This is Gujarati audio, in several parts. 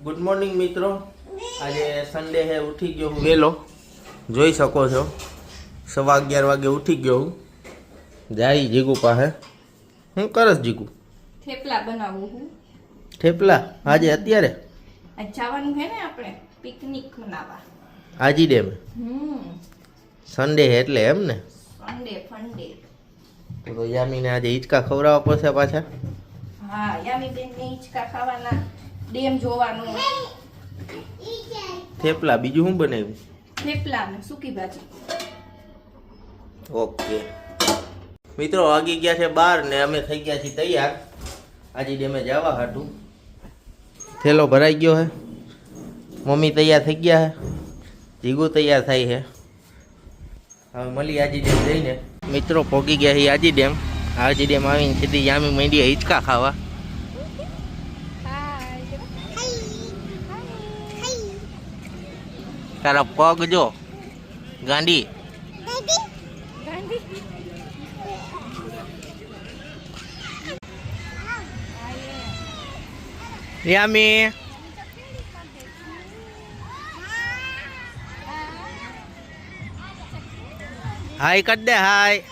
ગુડ મોર્નિંગ મિત્રો, આજે સન્ડે હે। ઉઠી ગયો હું વહેલો, જોઈ શકો છો 11:15 વાગે ઉઠી ગયો હું। જાય જીગુ પાસે। હું કરસ જીગુ? થેપલા બનાવું હું। થેપલા આજે અત્યારે? આજ જવાનું હે ને આપણે પિકનિક મનાવવા આજી ડેમ। સન્ડે હે એટલે એમ ને? સન્ડે ફંડે તો યામીને આજે હિંચકા ખવડાવવા પડશે પાછા। હા, યામી બેન ને હિંચકા ખાવાના, ડેમ જોવાનું। થેપલા બીજું શું બનાવ્યું? થેપલા ને સૂકી ભાજી। ઓકે મિત્રો, વાગી ગયા છે 12 ને અમે થઈ ગયા છીએ તૈયાર આજે ડેમે જવા હાટું। થેલો ભરાઈ ગયો હે, મમ્મી તૈયાર થઈ ગયા હે, જીગુ તૈયાર થાય છે। હવે મળી આજી ડેમ જઈને। મિત્રો પહોંચી ગયા છે આજી ડેમ। આજી ડેમ આવીને સીધી યામી માંડી હિંચકા ખાવા। તારા પગ જો ગાંડી। યામી હાય કર દે, હાય।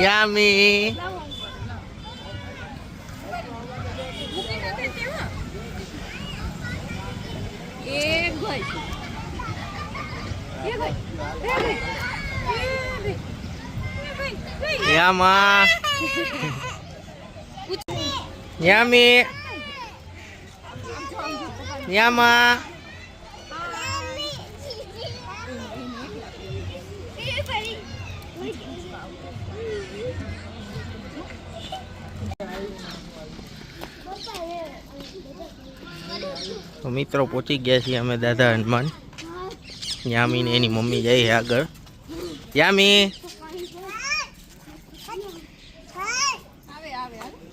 યામી યામા યામી યામા તો મિત્રો પહોંચી ગયા છીએ અમે દાદા હનુમાન। યામી ને એની મમ્મી જાય છે આગળ। યામી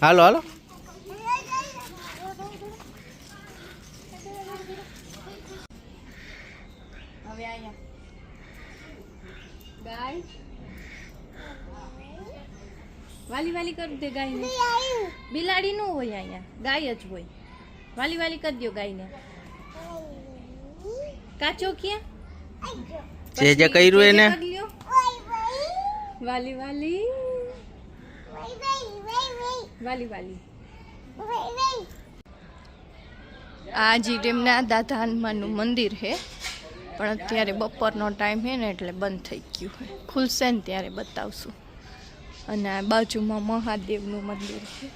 હાલો હાલો। હવે આયા ગાય વાલી વાલી કરી દે ગાય ને। બિલાડી નો હોય, અહીંયા ગાય જ હોય। વાલી વાલી કરી દો ગાય ને। કાચો ક્યાં જે કર્યું એને વાલી વાલી વાલી વાલી। આ જી ડેમના દાદા હનુમાનનું મંદિર છે, પણ અત્યારે બપોરનો ટાઈમ છે ને એટલે બંધ થઈ ગયું છે। ખુલશે ને ત્યારે બતાવશું। અને આ બાજુમાં મહાદેવનું મંદિર છે।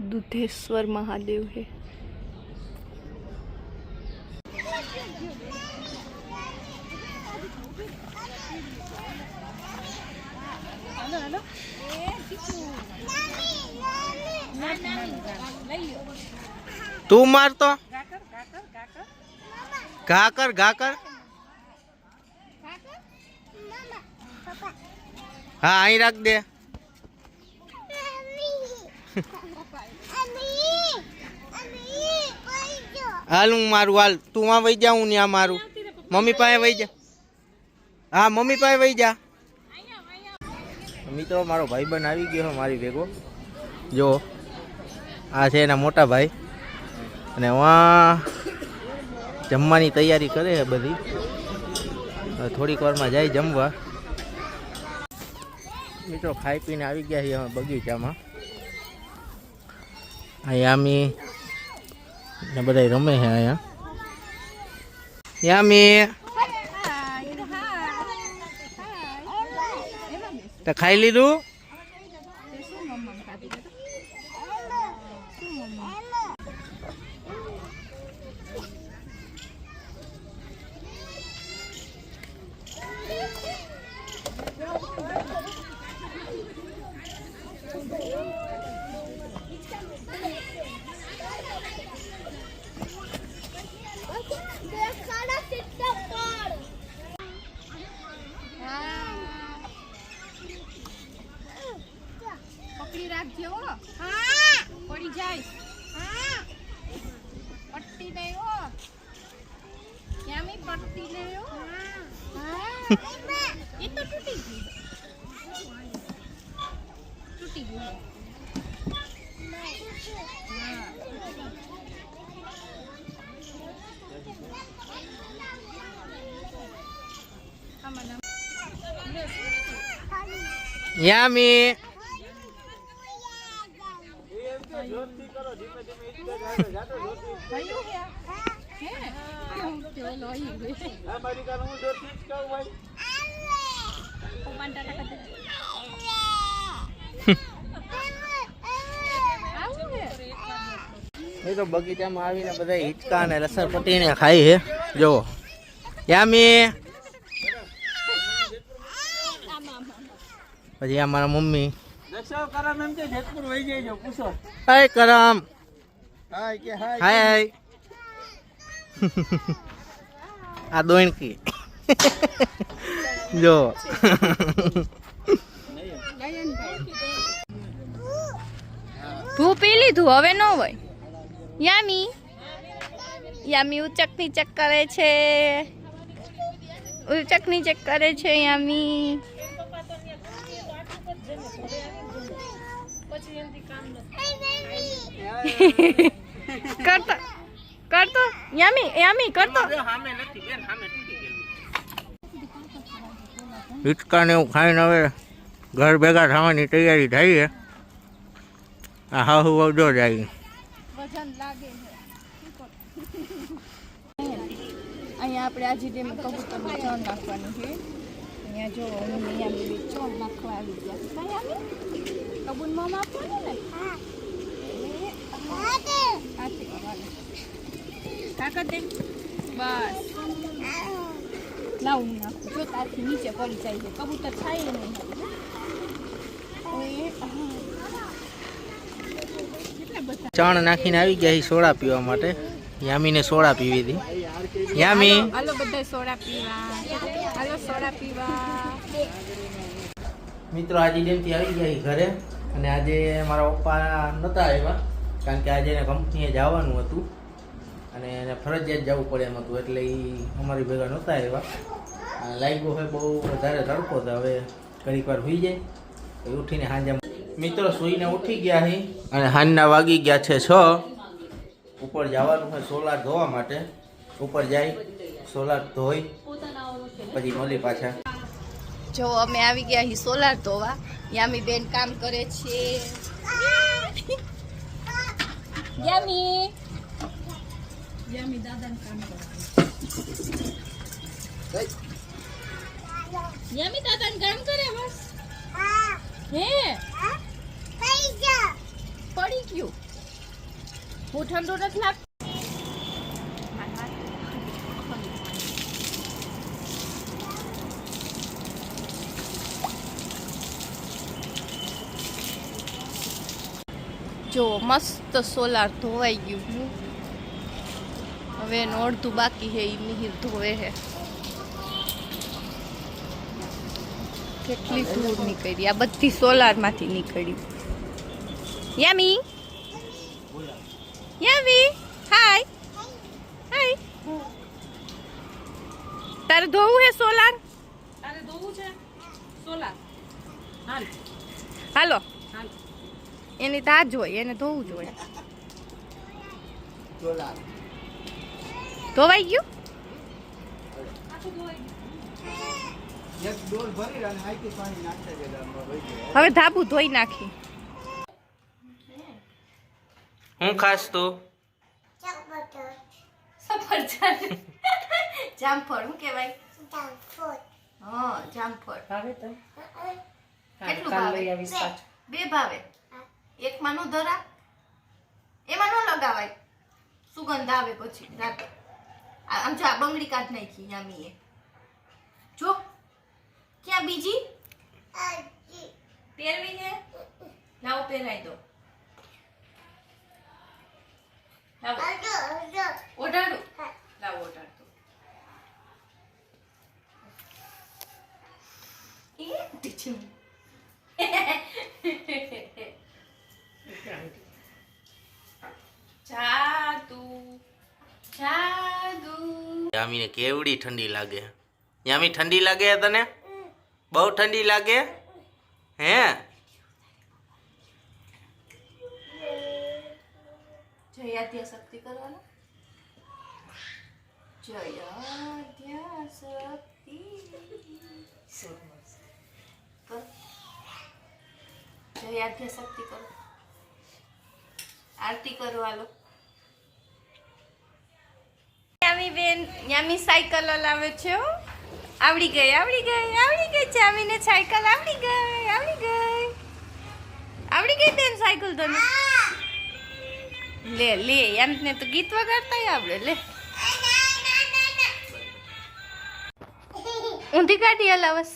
દુધેશ્વર મહાદેવ છે। તું માર તો ઘા કર ઘા કર। હા અહીં રાખ દે। હાલ હું મારું, હાલ તું આ વહી જા, હું ત્યાં મારું। મમ્મી પાસે વહી જા। હા મમ્મી પાસે વહી જા। મિત્રો મારો ભાઈબંધ આવી ગયો મારી ભેગો। જો આ છે એના મોટા ભાઈ, અને વાં જમવાની તૈયારી કરે છે બધી। થોડીક વારમાં જાય જમવા। મિત્રો ખાઈ પીને આવી ગયા છીએ અમે બગીચામાં। આ યામી ને બધા રમે છે અહીંયા। યામી તો ખાઈ લીધું? પકડી રાખજે હો. પડી જાય. પટ્ટી નહીં હો. યામી પટ્ટી નહીં હો. એ તો તૂટી ગઈ. તૂટી ગયું. યામી એ તો બગીચામાં આવીને બધા હિંચકા અને લસણ પટીને ખાઈ હે. જો યામી પછી આ મારા મમ્મી હાય કરમ હાય હાય આ દોણકી જો ભૂ પી લીધું હવે ન હોય. યામી યામી ઉચક નીચક કરે છે. ઉચક નીચક કરે છે યામી. કરતો કરતો યામી યામી કરતો. હિંચકા ને એવું ખાઈને હવે ઘર ભેગા થવાની તૈયારી થઈ છે. આ હાહુ વડો જાય. વજન લાગે છે. અહીંયા આપણે આજે ટાઈમે કબૂતરને ચણ નાખવાની છે. અહીંયા જો હું અહીંયા ચણ નાખવા આવી ગયા. કઈ આવી કબૂન મામા આપવાનું ને. કાકા બસ લાવું નાખું. જો તારથી નીચે પડી જાય છે કબૂતર થાય નહીં. ચણ નાખીને આવી ગયા સોડા પીવા માટે. યામીને સોડા પીવી હતી. યામી હાલો બધા સોડા પીવા. હાલો સોડા પીવા. મિત્રો આજે ડેમથી આવી ગયા ઘરે અને આજે મારા પપ્પા નહોતા આવ્યા કારણ કે આજે એને કંપનીએ જવાનું હતું અને એને ફરજિયાત જવું પડે એમ હતું એટલે એ અમારી ભેગા નહોતા આવ્યા. લાગ્યો હોય બહુ વધારે તડકો તો હવે ઘડીક વાર સુઈ જાય તો ઉઠીને સાંજે મિત્રો સૂઈને ઉઠી ગયા છે અને સાંજના વાગી ગયા છે 6. ઉપર જવાનું હોય સોલાર ધોવા માટે. ઉપર જાય સોલાર ધોઈ પછી મળી પાછા. જો અમે આવી ગયા હી સોલાર ધોવા. યામી બેન કામ કરે છે. યામી યામી દાદાનું કામ કરે. યામી દાદાનું કામ કરે બસ. હે પડી ગયું. હું ઠંડુ નથી લાગતું. જો મસ્ત સોલાર ધોવાઈ ગયું. હવે એનું અડધું બાકી છે. એ મિહિર ધોવે છે. કેટલી ધૂળ નીકળી. આ બધી સોલાર માંથી નીકળી. યામી યામી હાય હાય. તારે ધોવું છે સોલાર? તારે ધોવું છે સોલાર? હાલ હાલો. હાલ. એની તાજ હોય એને ધોવું જોઈએ. ધોવાઈ ગયું. હવે ધાબુ ધોઈ નાખી. હું ખાસ તો સફરજન જામફળ શું કહેવાય? હા જામફળ. ભાવે તો કેટલું કાલ ભાવે? લઈ આવીશ પાછું. 2 ભાવે. એકમાં નો ધરા એમાં નો લગાવાય. સુગંધ આવે પછી રાતે. આમ જો આ બંગડી કાઢ નાખી યામીએ. જો ક્યાં બીજી પહેરવી છે? લાવો પહેરાઈ દો. લાવો ઓઢાડું. લાવો ઓઢાડું. એ ટીચર યામીને કેવડી ઠંડી લાગે. યામી ઠંડી લાગે તને? બહુ ઠંડી લાગે હે? જયાદ્યા શક્તિ કરવાનો. જયાદ્યા શક્તિ કર. જયાદ્યા શક્તિ કરો. આરતી કરો હાલો. યામી બેન યામી સાયકલ લાવે છે હો. આવડી ગઈ આવડી ગઈ આવડી ગઈ ચામીને સાયકલ આવડી ગઈ આવડી ગઈ આવડી ગઈ બેન સાયકલ તને. લે લે એમને તો ગીત વગાડતા આવડે. લે ઊંધી ગાડી હલાવસ.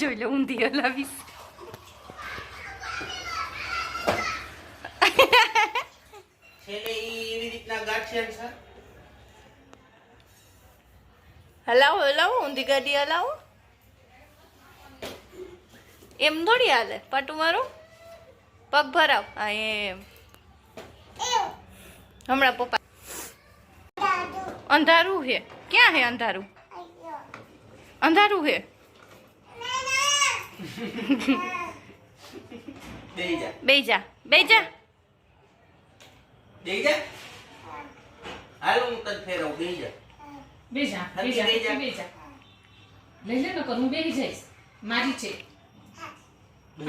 જોઈ લે ઊંધી હલાવીશ. હલાવો હલાવો ઊંધી ગાડી હલાવો. એમ થોડી હાલે. પટુ મારો પગ ભરાવ. હા એમ. હમણાં પપ્પા અંધારું હે. ક્યાં હે અંધારું? અંધારું હે. બે જા બે જા. હાલો હું તને ફેરવું. બેજા બેજા બેજા બેજા લઈ લે નકર હું બેહી જઈશ. મારી છે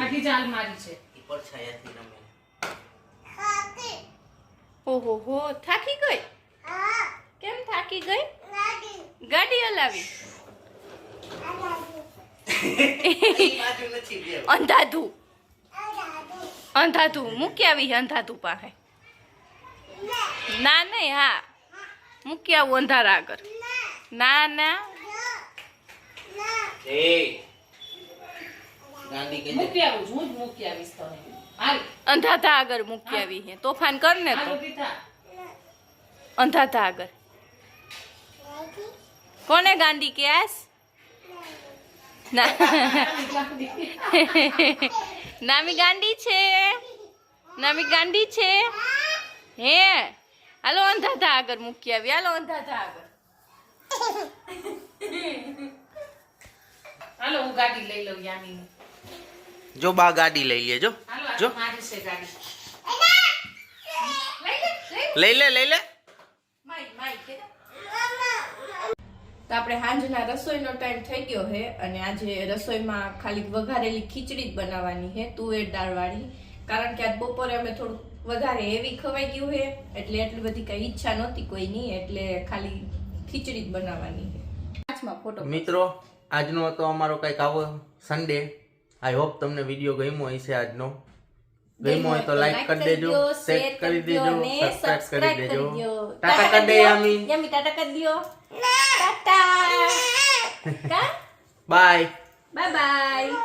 આખી જાલ મારી છે. પડછાયાથી રમે. ઓહો હો થાકી ગઈ. કેમ થાકી ગઈ? ગાડી હલાવી. અંધાધું અંધાધું મૂકી આવી. અંધાધું પાસે ના નહીં. હા મૂકી આવું અંધારા આગળ. ના ના મૂકી આવું હું જ મૂકી આવીશ તને. હાલ અંધાધા આગળ મૂકી આવી હે. તોફાન કર ને તો. હાલો તીથા અંધાધા આગળ. કોને ગાંડી કે આસ? ના નામી ગાંડી છે. નામી ગાંડી છે હે. હાલો અંધાધા આગળ મૂકી આવી. હાલો અંધાધા આગળ. હાલો હું ગાડી લઈ લઉં યામી. જો બા ગાડી લઈ લેજો. હાલો જો આ મારી છે ગાડી. લઈ લે લઈ લે. તો આપણે સાંજના રસોઈનો ટાઈમ થઈ ગયો છે અને આજે રસોઈમાં ખાલી વઘારેલી ખીચડી જ બનાવવાની છે તુવેર દાળવાળી. કારણ કે આજ બપોરે અમે થોડુંક વધારે હેવી ખવાઈ ગયું છે એટલે એટલી બધી કઈ ઈચ્છા નહોતી કોઈની એટલે ખાલી ખીચડી જ બનાવવાની છે. પાંચમા ફોટો. મિત્રો આજનો હતો અમારો કંઈક આવો સન્ડે. આઈ હોપ તમને વિડીયો ગમ્યો હશે આજનો. ગમ્યો હોય તો લાઈક કરી દેજો, શેર કરી દેજો, સબસ્ક્રાઇબ કરી દેજો. ટાટા કરી દે યામી. યામી ટાટા કરી દો. ટાટા. Bye bye by.